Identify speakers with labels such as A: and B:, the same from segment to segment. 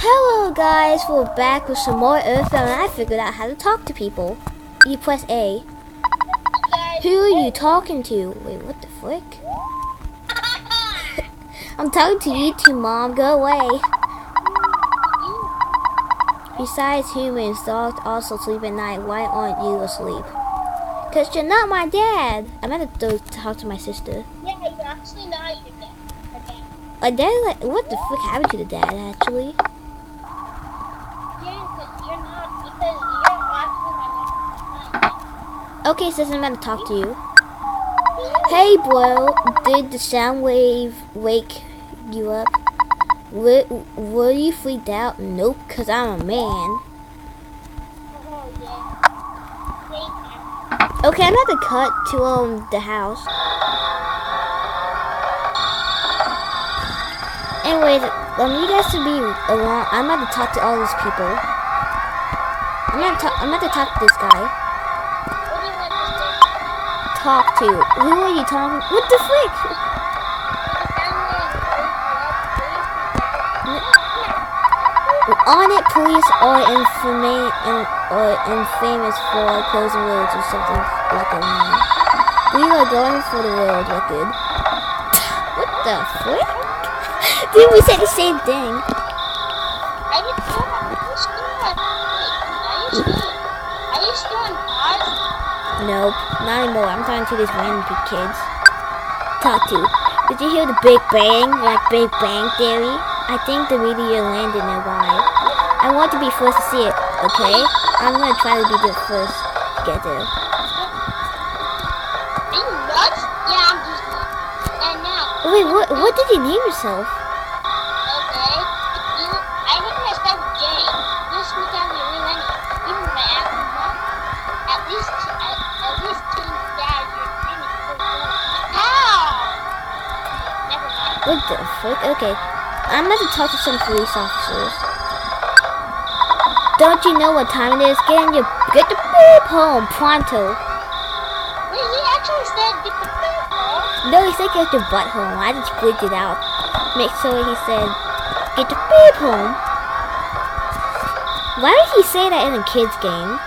A: Hello guys, we're back with some more Earthbound and I figured out how to talk to people. You press A. Who are you talking to? Wait, what the frick? I'm talking to you two, Mom. Go away. Besides humans, dogs also sleep at night. Why aren't you asleep? Because you're not my dad. I'm going to go talk to my sister.
B: Yeah, you're actually not your dad.
A: My dad, like, what the frick happened to the dad, actually? Okay, sis, I'm gonna talk to you. Hey, bro, did the sound wave wake you up? Were you freaked out? Nope, cause I'm a man. Okay, I'm about to cut to the house. Anyways, you guys should be along. I'm about to talk to all these people. I'm about to talk to this guy. Talk to? Who are you talking? What the frick? On it, police are infamous for closing roads or something is going on. We are going for the world record. What the frick? Dude, we said the same thing.
B: Are you still on pause?
A: Nope, not anymore. I'm talking to these random kids. Talk to. Did you hear the Big Bang? Like Big Bang Theory? I think the meteor landed nearby. I want to be first to see it, okay? I'm gonna try to be the first to get there.
B: Are you nuts? Yeah, I'm just nuts. And now.
A: Wait, what did you name yourself?
B: Okay. I named myself Jay. You sneak out your real name. Even my actual mom. At least change that your name is so good. How? Never mind.
A: What the frick? Okay. I'm about to talk to some police officers. Don't you know what time it is? Get the beep home, pronto.
B: Wait, he actually said get the beep home?
A: No, he said get your butt home. I just bleeped it out. Make sure he said get the beep home. Why did he say that in a kid's game?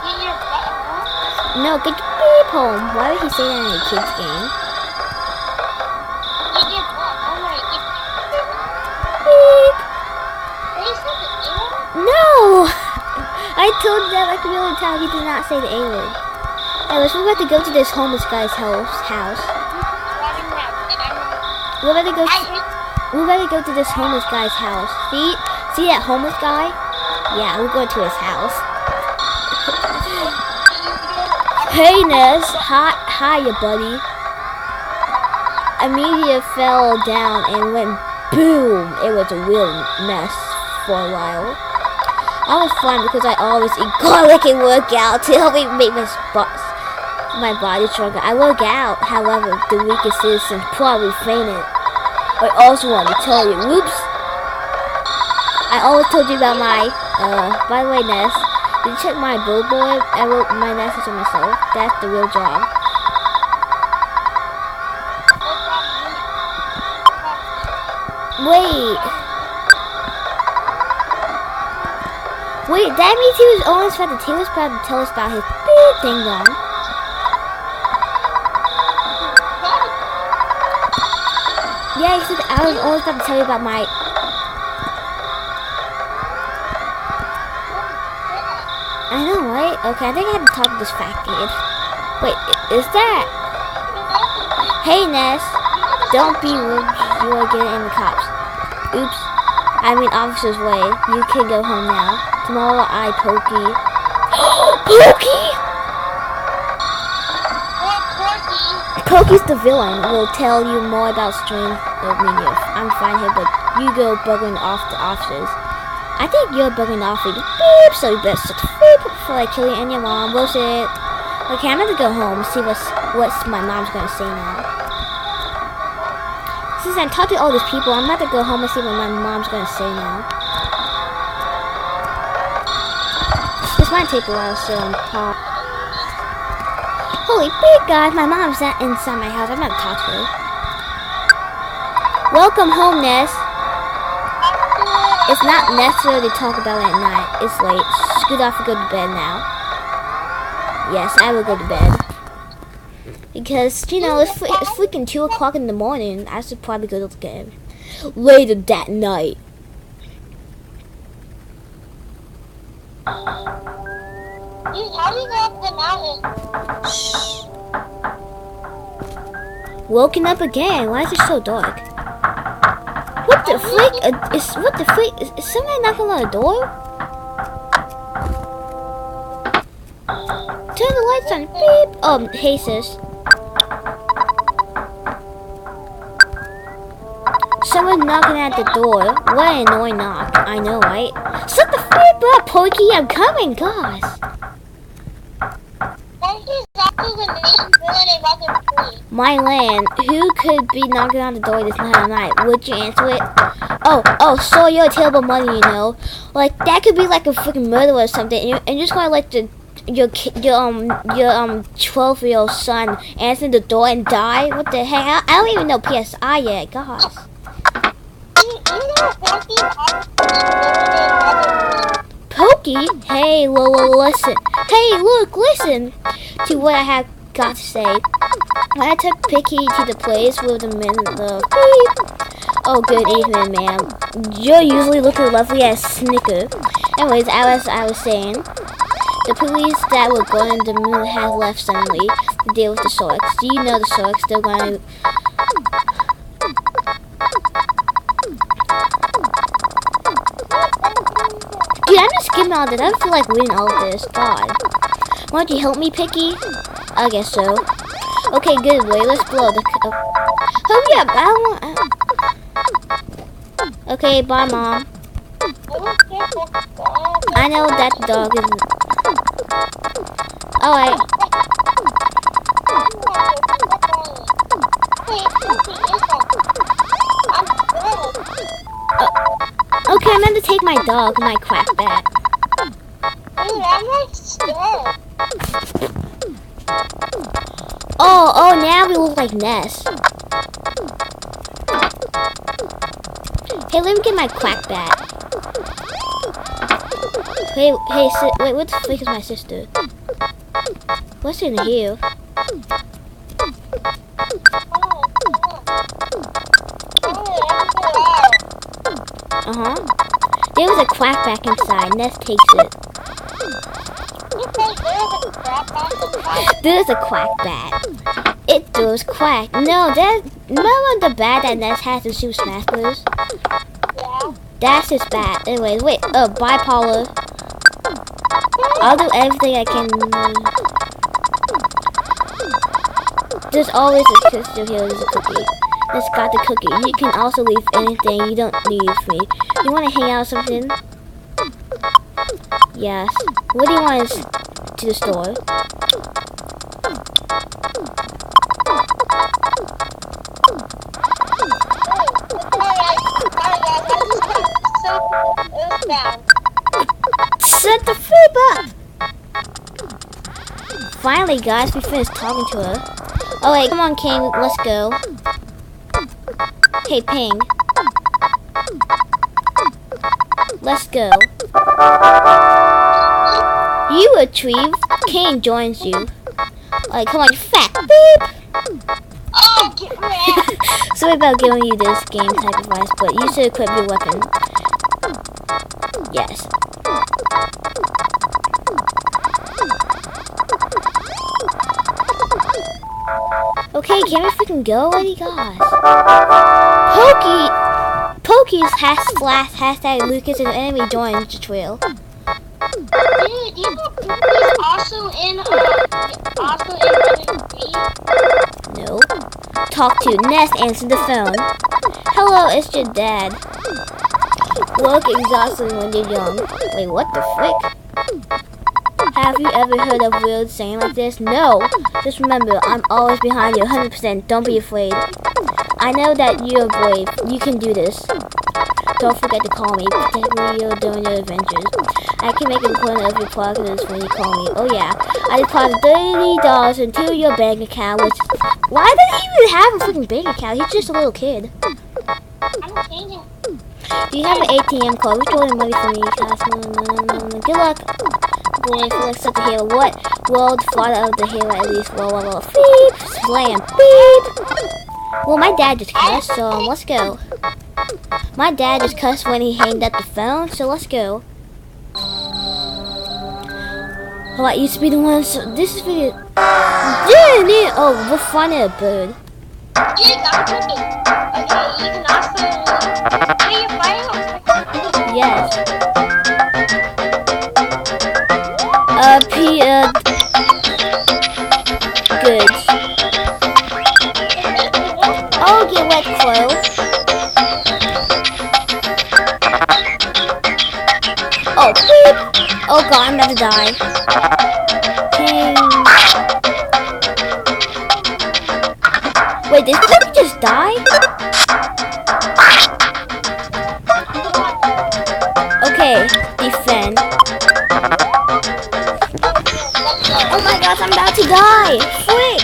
B: Get your butt home?
A: No, get the beep home. Why would he say that in a kid's game?
B: Get your butt home or get
A: Beep.
B: Wait, he said the A-word?
A: No! I told you that like a million times. He did not say the A-word. Anyways, we're about to go to this homeless guy's house. We're about to go to this homeless guy's house. See that homeless guy? Yeah, we're going to his house. Hey, Nez. Hiya, buddy. A meteor fell down and went boom. It was a real mess for a while. I was fine because I always eat garlic and work out to help me make my body stronger. I work out, however, the weakest citizens probably fainted. I also want to tell you, whoops. I always told you about my, by the way, Ness, did you check my billboard? I wrote my message to myself. That's the real job. Wait, that means he was almost about to tell us about his big ding dong. Yeah, he said I was almost about to tell you about my... I know, right? Okay, I think I have to talk to this fat kid. Wait, is that... Hey, Ness. Don't be rude. You are getting in the cops. Oops. I mean, officer's way. You can go home now. Tomorrow, Pokey. Pokey! Pokey's the villain. Will tell you more about strange media. I'm fine here, but you go bugging off the officers. I think you're bugging off with beep, so you better shut the beep before I kill you and your mom. Bullshit. Okay, I'm gonna go home and see what's my mom's gonna say now. Since I'm talking to all these people, I'm about to go home and see what my mom's gonna say now. This might take a while, so I'm pop. Holy big God, my mom's not inside my house. I'm gonna talk to her. Welcome home, Ness. It's not necessary to talk about it at night. It's late. Scoot off and go to bed now. Yes, I will go to bed. Because, you know, it's freaking 2 o'clock in the morning. I should probably go to bed later that night.
B: How do you go up the mountain?
A: Shh. Woken up again. Why is it so dark? What the freak? What the freak? Is somebody knocking on the door? Turn the lights on. Beep. Hey sis. Someone's knocking at the door. What an annoying knock. I know, right? Shut the freak up, Pokey. I'm coming, guys. My land. Who could be knocking on the door this time of night? Would you answer it? Oh, so you're a terrible mother, you know. Like that could be like a freaking murder or something, and you're just gonna let your 12-year-old son answer the door and die? What the heck? I don't even know PSI yet, gosh. Pokey? Hey, listen. Hey, look, listen to what I have got to say. When I took Picky to the place with the men, Oh, good evening, ma'am. You're usually looking lovely as Snicker. Anyways, as I was saying, the police that were going to the moon have left suddenly to deal with the sharks. Do you know the sharks? They're going to... Dude, I'm just skipping all this. I don't feel like reading all of this. God. Why don't you help me, Picky? I guess so. Okay, good boy. Let's blow the... Hurry up. Okay, bye, Mom. I know that dog is... Alright. Okay, I'm going to take my dog, my quack bat.
B: I'm like scared.
A: Oh, now we look like Ness. Hey, let me get my quack bat. Hey, wait, what the freak is my sister? What's in here? There was a quack back inside. Ness takes it. There's a quack bat. It does quack. No, remember the bat that Ness has in Super Smash Bros?
B: Yeah.
A: That's his bat. Anyways, wait. Bipolar. I'll do everything I can. There's always a crystal here. There's a cookie. Let's got the cookie. You can also leave anything you don't need me. You want to hang out or something? Yes. What do you want to the store?
B: Earthbound.
A: Shut the flip up! Finally, guys, we finished talking to her. Alright, come on, King, let's go. Hey, Ping. Let's go. You retrieve. King joins you. Alright, come on, you fat beep!
B: Oh, get wrecked!
A: Sorry about giving you this game type of advice, but you should equip your weapon. Yes. Okay, can we freaking go already, guys? Pokey's hashtag Lucas and enemy joins the trail.
B: Dude, you know Poopy's also in
A: No. Talk to Ness, answer the phone. Hello, it's your dad. Work exhausting when you're young. Wait, what the frick? Have you ever heard of weird saying like this? No. Just remember, I'm always behind you, 100%. Don't be afraid. I know that you're brave. You can do this. Don't forget to call me, particularly you're doing your adventures. I can make a recording of your progress when you call me. Oh yeah, I deposit $30 into your bank account, which... Why does he even have a freaking bank account? He's just a little kid.
B: I'm changing.
A: Do you have an ATM card? Withdraw money from me, guys. No. Good luck. Boy, for like such a hero. What? World father of the hero at least. Whoa. Beep! Slam! Beep! Well, my dad just cussed, so let's go. My dad just cussed when he hanged up the phone, so let's go. Oh, I used to be the one, so this is video. Yeah. Oh, we'll find a bird. Yes. Goods. Oh, get wet clothes. Oh, beep. Oh god, I'm about to die. Dang. Wait, did Clippy just die? Okay, defend. Oh my gosh, I'm about to die! Frick!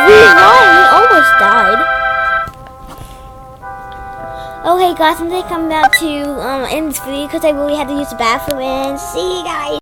A: We almost died. Okay guys, I think I'm about to end this video because I really had to use the bathroom, and see you guys.